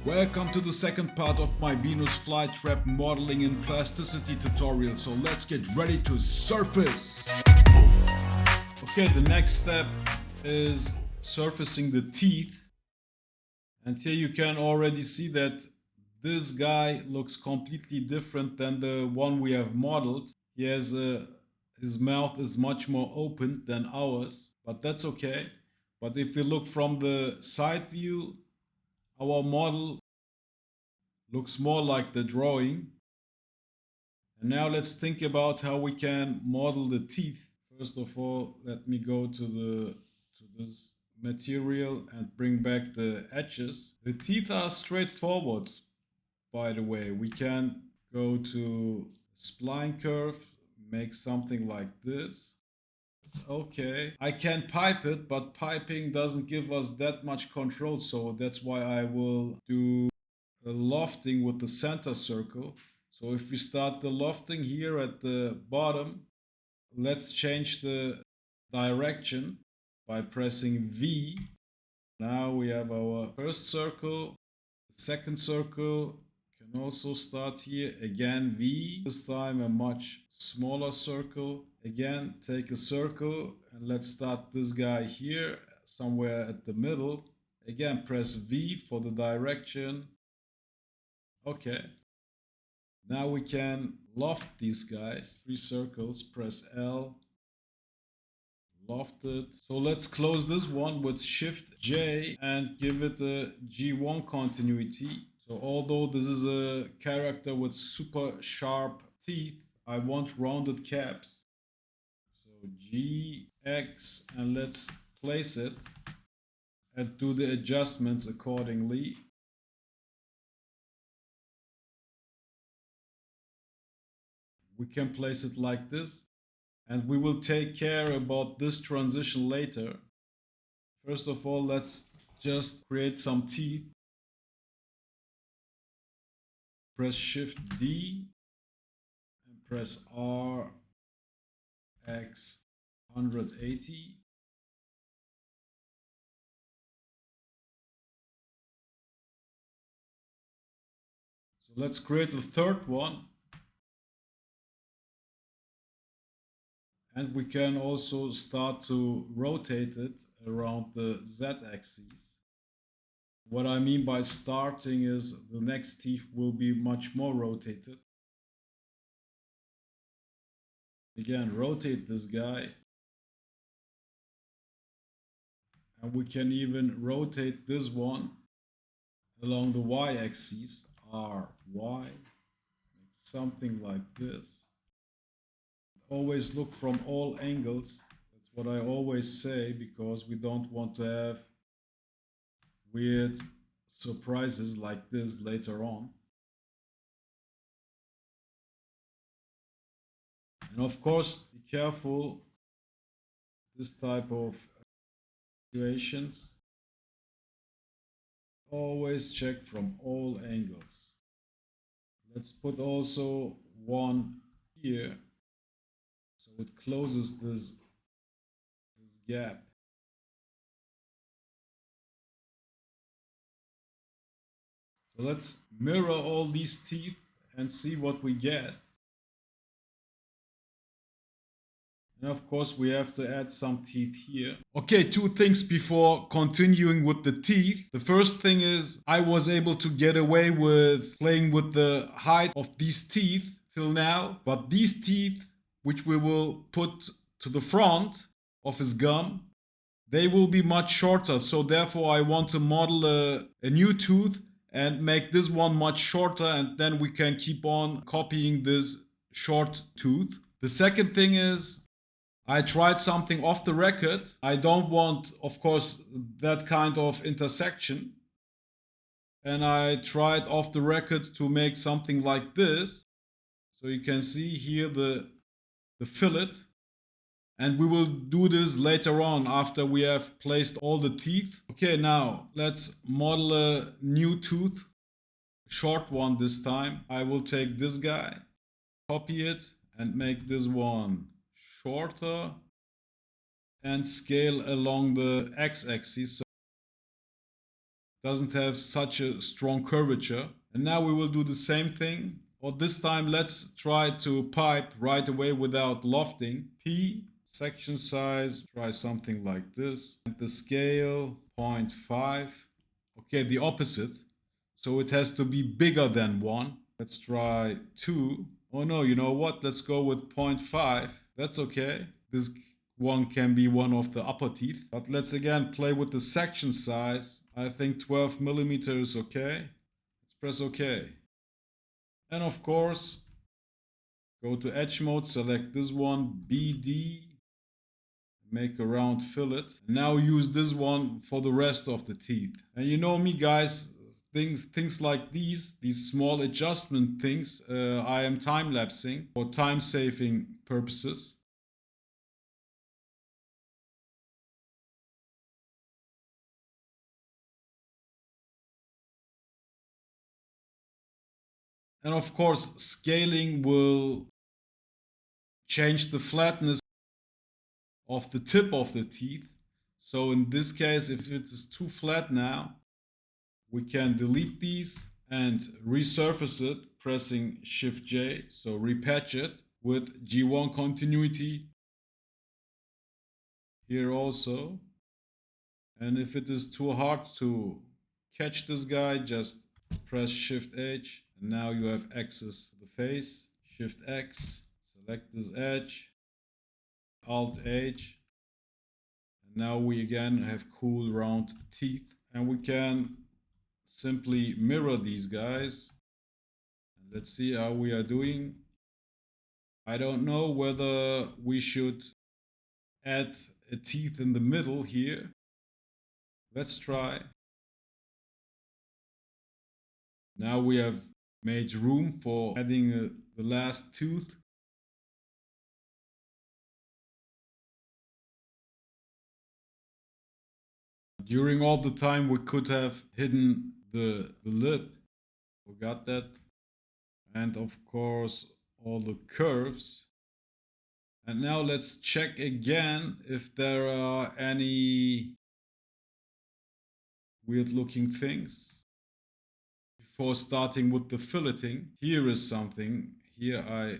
Welcome to the second part of my Venus flytrap modeling in plasticity tutorial, so let's get ready to surface! Okay, the next step is surfacing the teeth. And here you can already see that this guy looks completely different than the one we have modeled. He has his mouth is much more open than ours, but that's okay. But if we look from the side view, our model looks more like the drawing. And now let's think about how we can model the teeth. First of all, let me go to this material and bring back the edges. The teeth are straightforward, by the way. We can go to spline curve, make something like this. It's okay. I can pipe it, but piping doesn't give us that much control, so that's why I will do a lofting with the center circle. So if we start the lofting here at the bottom, let's change the direction by pressing V. Now we have our first circle. The second circle can also start here. Again V. This time a much smaller circle. Again, take a circle and let's start this guy here somewhere at the middle. Again, press V for the direction. Okay. Now we can loft these guys. 3 circles, press L. Loft it. So let's close this one with Shift J and give it a G1 continuity. So although this is a character with super sharp teeth, I want rounded caps. So GX and let's place it and do the adjustments accordingly. We can place it like this, and we will take care about this transition later. First of all, let's just create some teeth. Press Shift D and press R X 180. So let's create a third one. And we can also start to rotate it around the Z-axis. What I mean by starting is the next teeth will be much more rotated. Again, rotate this guy. And we can even rotate this one along the Y-axis, R, Y, something like this. Always look from all angles. That's what I always say, because we don't want to have weird surprises like this later on. And of course, be careful this type of situations. Always check from all angles. Let's put also one here. So it closes this gap. So let's mirror all these teeth and see what we get. And of course we have to add some teeth here. Okay, 2 things before continuing with the teeth. The first thing is I was able to get away with playing with the height of these teeth till now, but these teeth, which we will put to the front of his gum, they will be much shorter. So therefore I want to model a new tooth and make this one much shorter, and then we can keep on copying this short tooth. The second thing is I tried something off the record. I don't want, of course, that kind of intersection. And I tried off the record to make something like this. So you can see here the fillet. And we will do this later on after we have placed all the teeth. Okay, now let's model a new tooth. Short one this time. I will take this guy, copy it, and make this one shorter and scale along the x-axis. So doesn't have such a strong curvature. And now we will do the same thing. Or this time, let's try to pipe right away without lofting. P, section size, try something like this. And the scale, 0.5. Okay, the opposite. So it has to be bigger than 1. Let's try 2. Oh no, you know what? Let's go with 0.5. That's okay. This one can be one of the upper teeth. But let's again play with the section size. I think 12 millimeters is okay. Let's press OK. And of course, go to edge mode, select this one, BD, make a round fillet. Now use this one for the rest of the teeth. And you know me, guys, things like these small adjustment things, I am time-lapsing for time-saving purposes. And of course, scaling will change the flatness of the tip of the teeth. So in this case, if it is too flat now, we can delete these and resurface it pressing Shift J. So repatch it with G1 continuity here also. And if it is too hard to catch this guy, just press Shift H. And now you have access to the face. Shift X, select this edge, Alt H. And now we again have cool round teeth. And we can simply mirror these guys. And let's see how we are doing. I don't know whether we should add a teeth in the middle here. Let's try. Now we have made room for adding the last tooth. During all the time we could have hidden the lip. Forgot that. And of course all the curves. And now let's check again if there are any weird looking things. Before starting with the filleting, here is something. Here I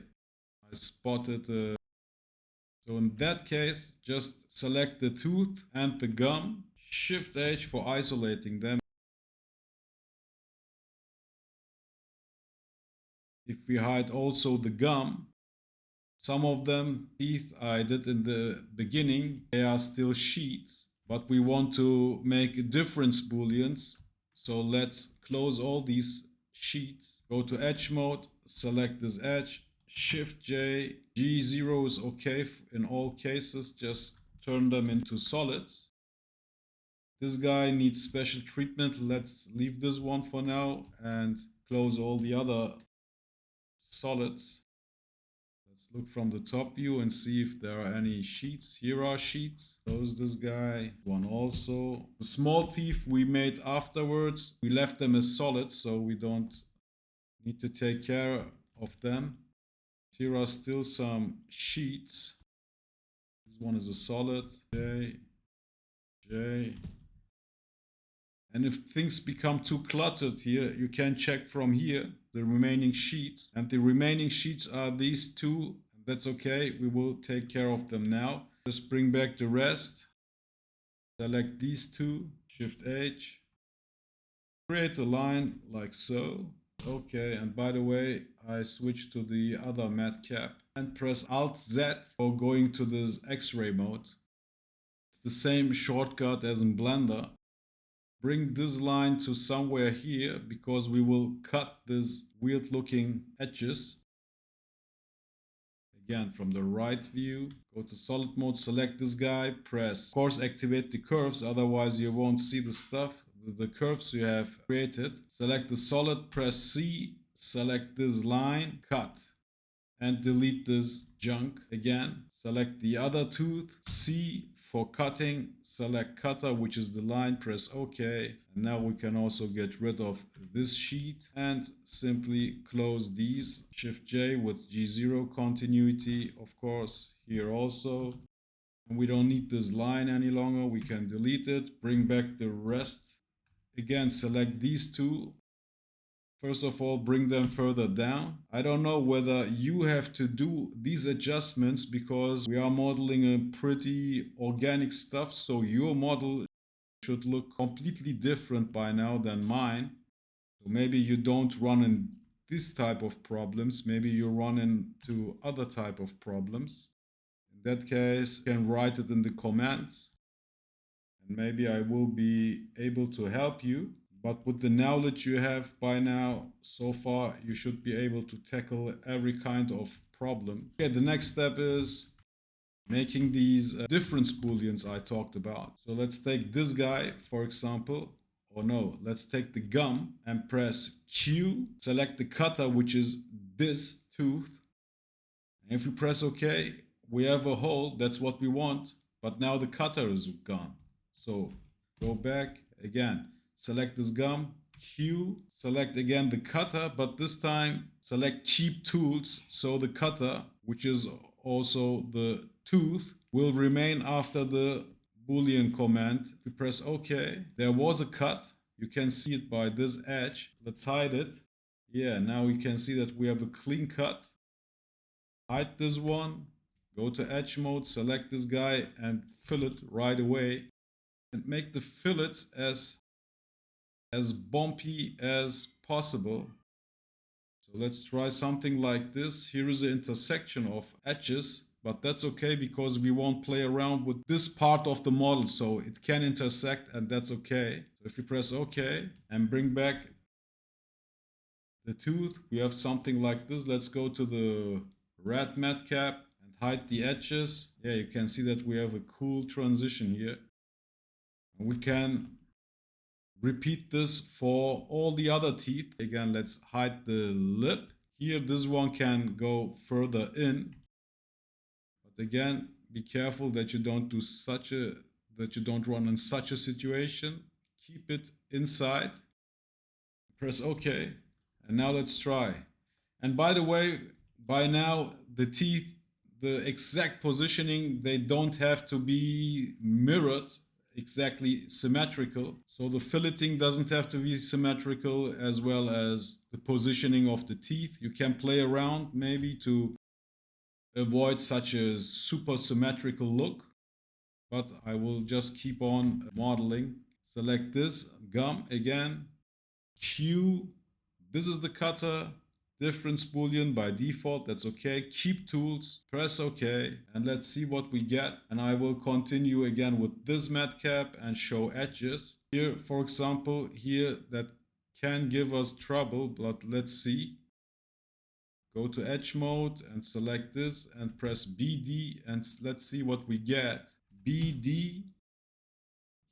spotted. So in that case, just select the tooth and the gum. Shift H for isolating them. If we hide also the gum, some of them teeth I did in the beginning, they are still sheets, but we want to make difference booleans. So let's close all these sheets, go to edge mode, select this edge, Shift J, G0 is okay in all cases, just turn them into solids. This guy needs special treatment, let's leave this one for now and close all the other solids. Let's look from the top view and see if there are any sheets. Here are sheets. Close this guy. One also. The small teeth we made afterwards, we left them as solids, so we don't need to take care of them. Here are still some sheets. This one is a solid. J. And if things become too cluttered here, you can check from here the remaining sheets. And the remaining sheets are these two. That's okay. We will take care of them now. Just bring back the rest. Select these two. Shift H. Create a line like so. Okay, and by the way, I switch to the other matte cap and press Alt Z for going to this X-ray mode. It's the same shortcut as in Blender. Bring this line to somewhere here because we will cut these weird looking edges. Again, from the right view, go to solid mode, select this guy, press. Of course, activate the curves, otherwise you won't see the stuff, the curves you have created. Select the solid, press C, select this line, cut. And delete this junk again. Select the other tooth, C for cutting, select cutter, which is the line, press OK. And now we can also get rid of this sheet and simply close these. Shift J with G0 continuity, of course, here also. And we don't need this line any longer. We can delete it, bring back the rest again, select these two. First of all, bring them further down. I don't know whether you have to do these adjustments because we are modeling a pretty organic stuff, so your model should look completely different by now than mine. So maybe you don't run in this type of problems, maybe you run into other type of problems. In that case, you can write it in the comments and maybe I will be able to help you. But with the knowledge you have by now, so far, you should be able to tackle every kind of problem. Okay, the next step is making these difference booleans I talked about. So let's take this guy, for example. Or no, let's take the gum and press Q, select the cutter, which is this tooth. And if we press OK, we have a hole, that's what we want, but now the cutter is gone. So go back again, select this gum, Q, select again the cutter, but this time select keep tools, so the cutter, which is also the tooth, will remain after the Boolean command. If we press OK, there was a cut. You can see it by this edge. Let's hide it. Yeah, now we can see that we have a clean cut. Hide this one, go to edge mode, select this guy and fill it right away. And make the fillets as bumpy as possible. So let's try something like this. Here is the intersection of edges, but that's okay because we won't play around with this part of the model, so it can intersect and that's okay. So if you press OK and bring back the tooth, we have something like this. Let's go to the red matte cap and hide the edges. Yeah, you can see that we have a cool transition here. And we can repeat this for all the other teeth. Again, let's hide the lip. Here, this one can go further in. But again, be careful that you don't run in such a situation. Keep it inside. Press OK. And now let's try. And by the way, by now, the teeth, the exact positioning, they don't have to be mirrored exactly symmetrical. So the filleting doesn't have to be symmetrical as well as the positioning of the teeth. You can play around maybe to avoid such a super symmetrical look. But I will just keep on modeling. Select this gum again. Q. This is the cutter. Difference boolean by default, that's okay. Keep tools, press OK, and let's see what we get. And I will continue again with this matte cap and show edges. Here, for example, here that can give us trouble, but let's see. Go to edge mode and select this and press BD and let's see what we get. BD.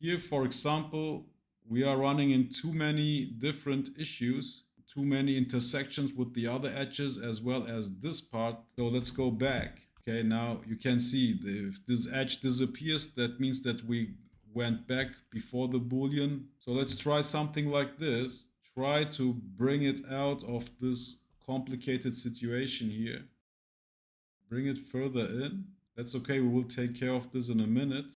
Here, for example, we are running in too many different issues, too many intersections with the other edges as well as this part. So let's go back. Okay, now you can see if this edge disappears, that means that we went back before the Boolean. So let's try something like this. Try to bring it out of this complicated situation here. Bring it further in. That's okay, we will take care of this in a minute.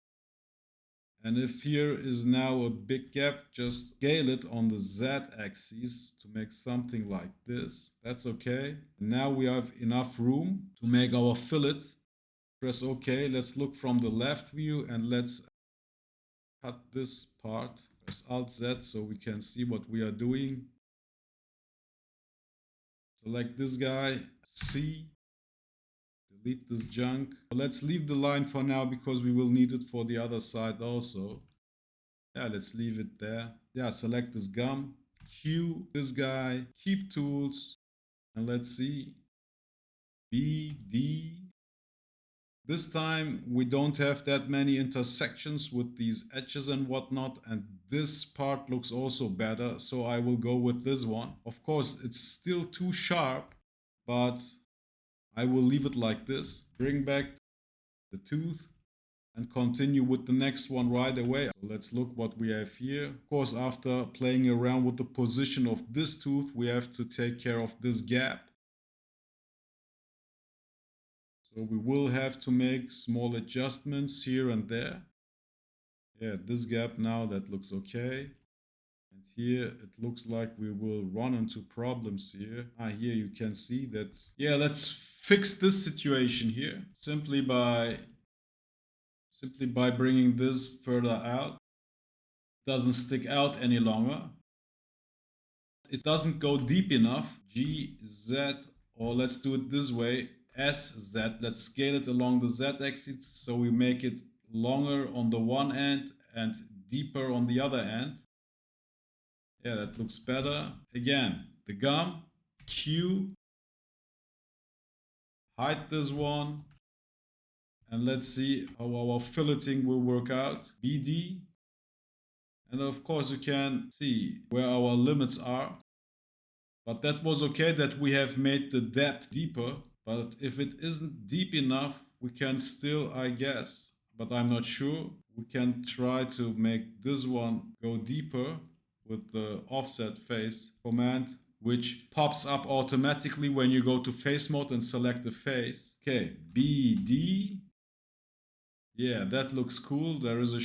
And if here is now a big gap, just scale it on the Z-axis to make something like this. That's okay. And now we have enough room to make our fillet. Press OK. Let's look from the left view and let's cut this part. Press Alt-Z so we can see what we are doing. Select this guy, C. Delete this junk. Let's leave the line for now because we will need it for the other side also. Yeah, let's leave it there. Yeah, select this gum. Q, this guy. Keep tools. And let's see. B, D. This time we don't have that many intersections with these edges and whatnot. And this part looks also better. So I will go with this one. Of course, it's still too sharp, but I will leave it like this. Bring back the tooth and continue with the next one right away. So let's look what we have here. Of course, after playing around with the position of this tooth, we have to take care of this gap. So we will have to make small adjustments here and there. Yeah, this gap now, that looks okay. And here it looks like we will run into problems here. Here you can see that. Yeah, let's fix this situation here simply by bringing this further out. It doesn't stick out any longer. It doesn't go deep enough. G, Z, or let's do it this way. S, Z. Let's scale it along the Z axis so we make it longer on the one end and deeper on the other end. Yeah, that looks better. Again, the gum, Q, hide this one, and let's see how our filleting will work out. BD, and of course you can see where our limits are. But that was okay that we have made the depth deeper. But if it isn't deep enough, we can still, I guess, but I'm not sure, we can try to make this one go deeper with the offset face command, which pops up automatically when you go to face mode and select the face. Okay, BD. Yeah, that looks cool. There is a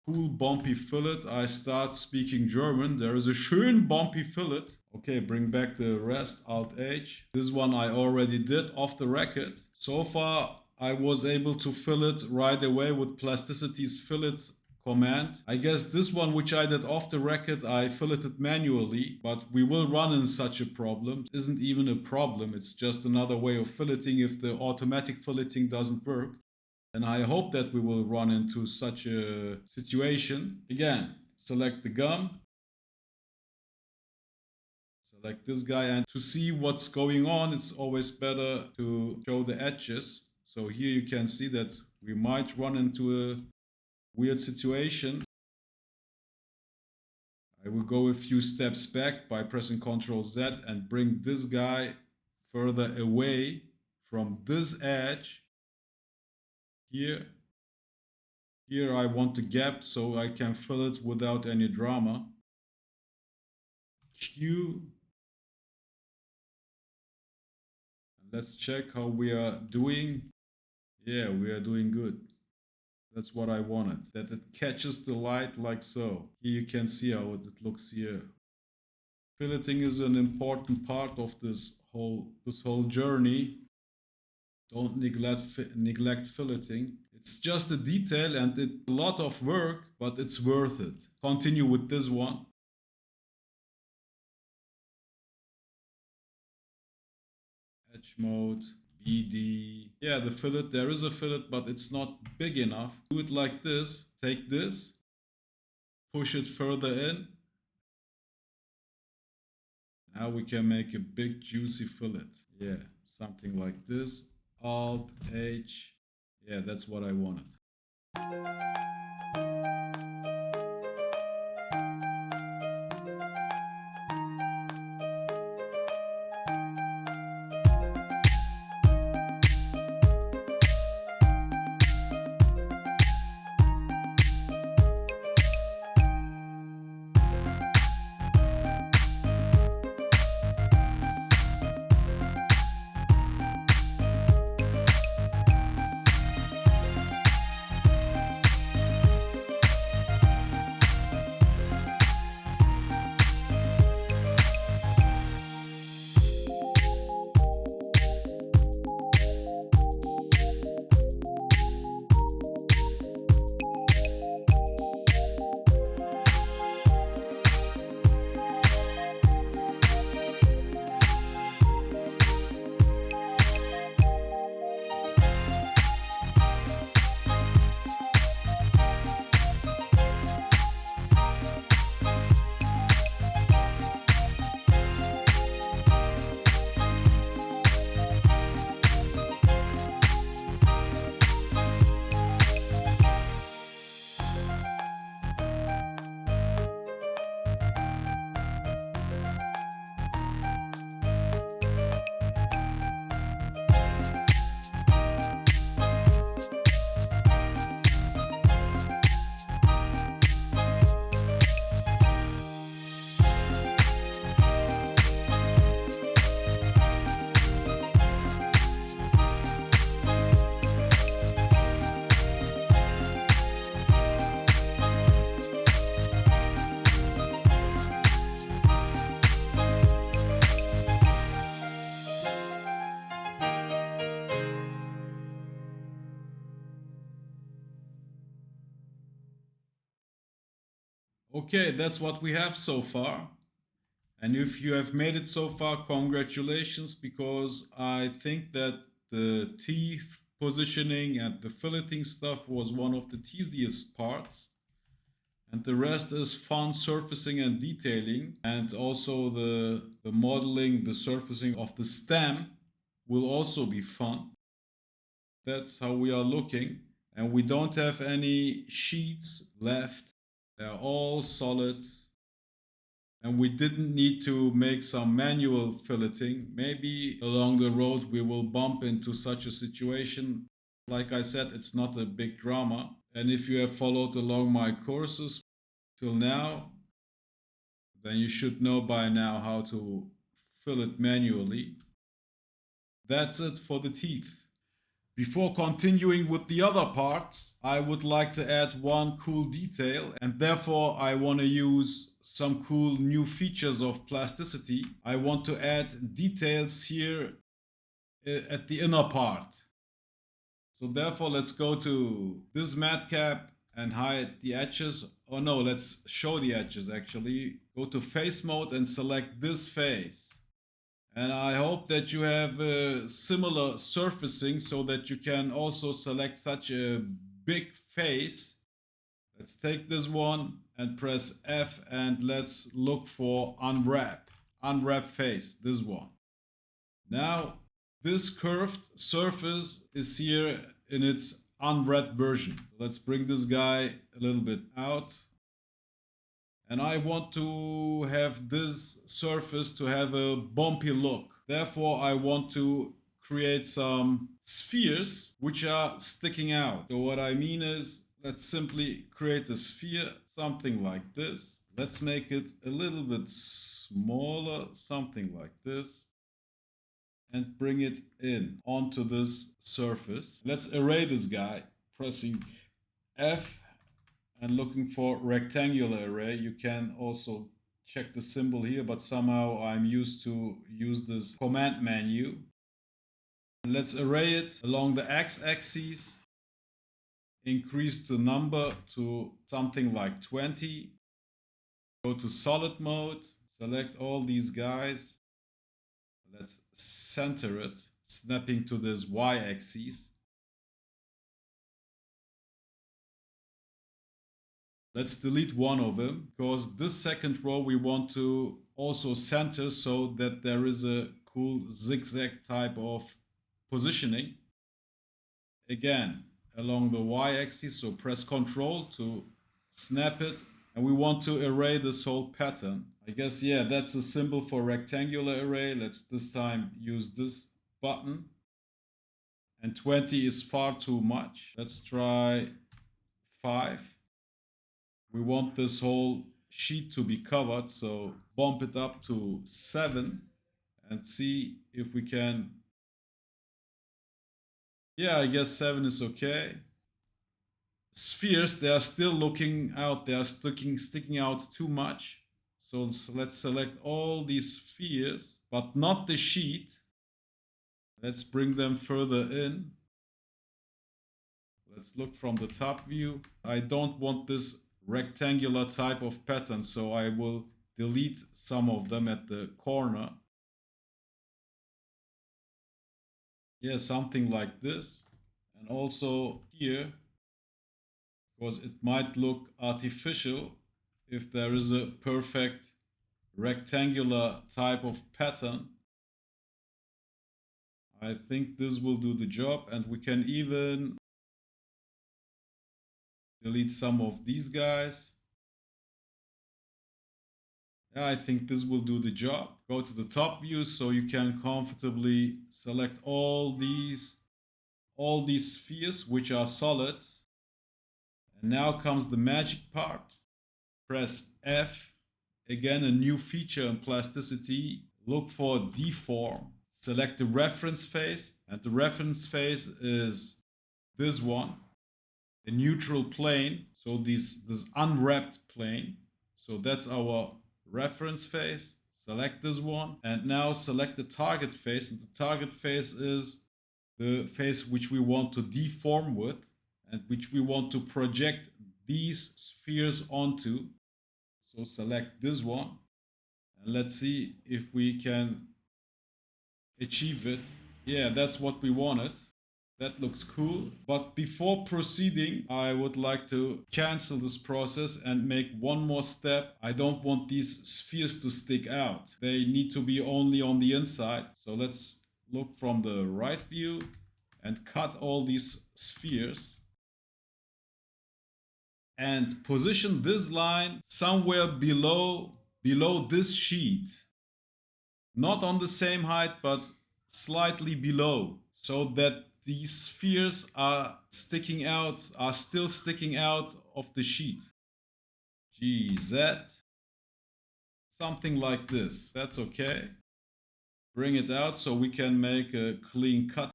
cool bumpy fillet. I start speaking German. There is a schön bumpy fillet. Okay, bring back the rest, Alt H. This one I already did off the record. So far, I was able to fill it right away with Plasticity's fillet command. I guess this one, which I did off the record, I filleted manually, but we will run in such a problem. It isn't even a problem. It's just another way of filleting if the automatic filleting doesn't work. And I hope that we will run into such a situation. Again, select the gum. Select this guy, and to see what's going on, it's always better to show the edges. So here you can see that we might run into a weird situation. I will go a few steps back by pressing Ctrl Z and bring this guy further away from this edge. Here I want the gap so I can fill it without any drama. Q. Let's check how we are doing. Yeah, we are doing good. That's what I wanted. That it catches the light like so. Here you can see how it looks here. Filleting is an important part of this whole journey. Don't neglect filleting. It's just a detail and it's a lot of work, but it's worth it. Continue with this one. Edge mode, BD. Yeah, the fillet, there is a fillet, but it's not big enough. Do it like this. Take this, push it further in. Now we can make a big juicy fillet. Yeah, something like this. Alt H. Yeah, that's what I wanted. Okay, that's what we have so far. And if you have made it so far, congratulations, because I think that the teeth positioning and the filleting stuff was one of the tedious parts. And the rest is fun surfacing and detailing. And also the modeling, the surfacing of the stem will also be fun. That's how we are looking. And we don't have any sheets left. They're all solids. And we didn't need to make some manual filleting. Maybe along the road we will bump into such a situation. Like I said, it's not a big drama. And if you have followed along my courses till now, then you should know by now how to fillet manually. That's it for the teeth. Before continuing with the other parts, I would like to add one cool detail, and therefore I want to use some cool new features of plasticity. I want to add details here at the inner part. So therefore let's go to this matte cap and hide the edges. Oh no, let's show the edges actually. Go to face mode and select this face. And I hope that you have a similar surfacing so that you can also select such a big face. Let's take this one and press F and let's look for Unwrap Face, this one. Now, this curved surface is here in its unwrapped version. Let's bring this guy a little bit out. And I want to have this surface to have a bumpy look. Therefore, I want to create some spheres which are sticking out. So what I mean is, let's simply create a sphere, something like this. Let's make it a little bit smaller, something like this. And bring it in onto this surface. Let's array this guy, pressing F and looking for rectangular array. You can also check the symbol here, but somehow I'm used to use this command menu. Let's array it along the x-axis, increase the number to something like 20. Go to solid mode, select all these guys. Let's center it, snapping to this y-axis. Let's delete one of them, because this second row we want to also center so that there is a cool zigzag type of positioning. Again, along the y-axis, so press Ctrl to snap it. And we want to array this whole pattern. I guess, yeah, that's a symbol for rectangular array. Let's this time use this button. And 20 is far too much. Let's try 5. We want this whole sheet to be covered, so bump it up to 7 and see if we can. Yeah, I guess 7 is okay. Spheres, they are still looking out, they are sticking out too much. So let's select all these spheres, but not the sheet. Let's bring them further in. Let's look from the top view. I don't want this rectangular type of pattern, so I will delete some of them at the corner. Yeah, something like this. And also here, because it might look artificial if there is a perfect rectangular type of pattern. I think this will do the job, and we can even delete some of these guys. Yeah, I think this will do the job. Go to the top view so you can comfortably select all these spheres which are solids. And now comes the magic part. Press F. Again, a new feature in plasticity. Look for Deform. Select the reference face, and the reference face is this one, a neutral plane. So this unwrapped plane. So that's our reference face. Select this one, and now select the target face, and the target face is the face which we want to deform with and which we want to project these spheres onto. So select this one and let's see if we can achieve it. Yeah, that's what we wanted. That looks cool. But before proceeding, I would like to cancel this process and make one more step. I don't want these spheres to stick out. They need to be only on the inside. So let's look from the right view and cut all these spheres. And position this line somewhere below this sheet. Not on the same height, but slightly below, so that these spheres are still sticking out of the sheet. GZ. Something like this. That's okay. Bring it out so we can make a clean cut.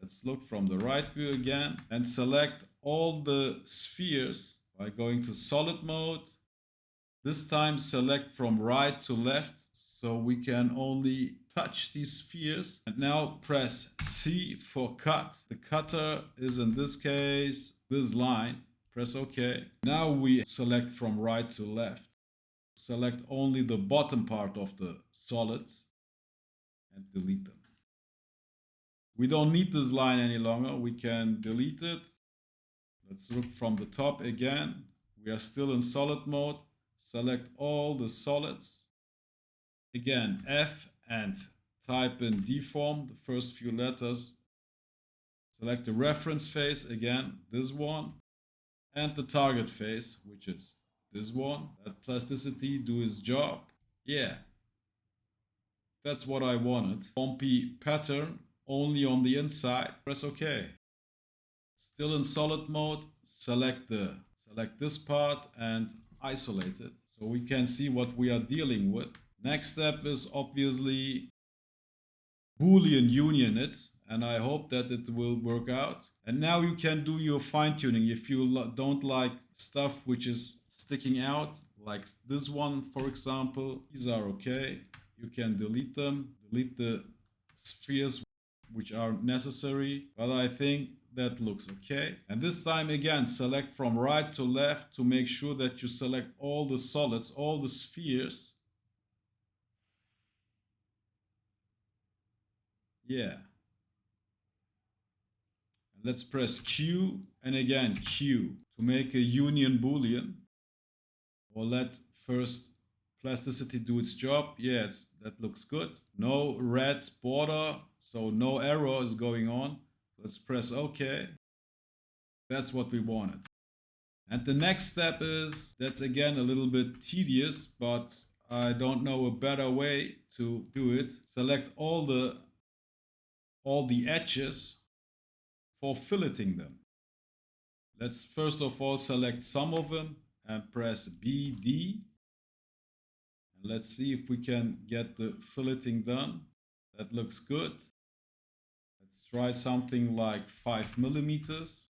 Let's look from the right view again and select all the spheres by going to solid mode. This time select from right to left so we can only touch these spheres. And now press C for cut. The cutter is in this case this line. Press OK. Now we select from right to left. Select only the bottom part of the solids and delete them. We don't need this line any longer. We can delete it. Let's look from the top again. We are still in solid mode. Select all the solids. Again, F and type in Deform, the first few letters. Select the reference face, again, this one. And the target face, which is this one. Let Plasticity do its job. Yeah. That's what I wanted. Bumpy pattern, only on the inside. Press OK. Still in solid mode, select this part and isolate it so we can see what we are dealing with. Next step is obviously Boolean union it, and I hope that it will work out. And now you can do your fine-tuning. If you don't like stuff which is sticking out, like this one for example, these are okay. You can delete them, delete the spheres which are necessary, but I think that looks okay. And this time again, select from right to left to make sure that you select all the solids, all the spheres. Yeah. And let's press Q and again Q to make a union boolean. Or let first Plasticity do its job. Yeah, that looks good. No red border, so no error is going on. Let's press OK. That's what we wanted. And the next step is, that's again a little bit tedious, but I don't know a better way to do it. Select all the edges for filleting them. Let's first of all select some of them and press BD. And let's see if we can get the filleting done. That looks good. Let's try something like 5 millimeters.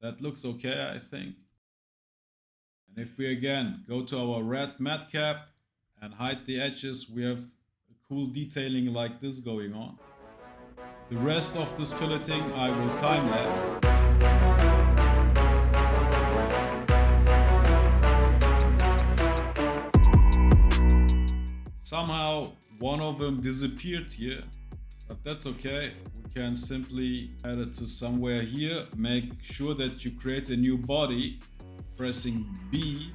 That looks okay, I think. And if we again go to our red matte cap and hide the edges, we have a cool detailing like this going on. The rest of this filleting I will time lapse. Somehow one of them disappeared here, but that's okay. We can simply add it to somewhere here. Make sure that you create a new body, pressing B,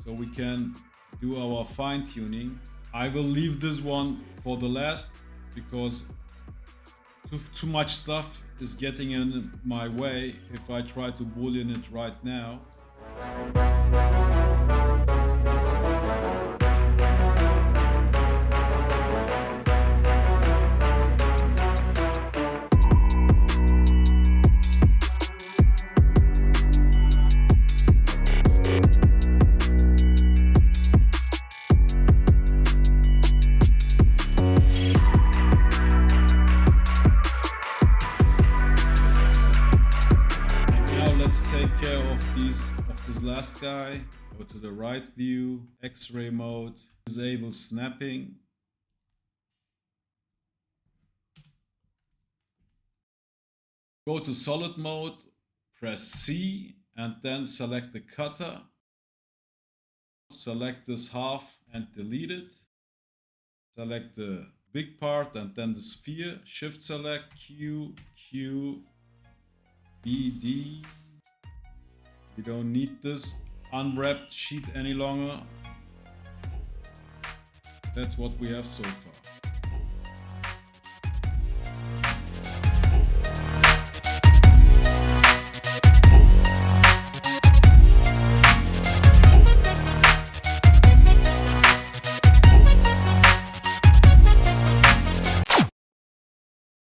so we can do our fine tuning. I will leave this one for the last because too much stuff is getting in my way if I try to boolean it right now. This last guy, go to the right view, X-ray mode, disable snapping. Go to solid mode, press C and then select the cutter. select this half and delete it. Select the big part and then the sphere. Shift select Q, Q, B, D. We don't need this unwrapped sheet any longer. That's what we have so far.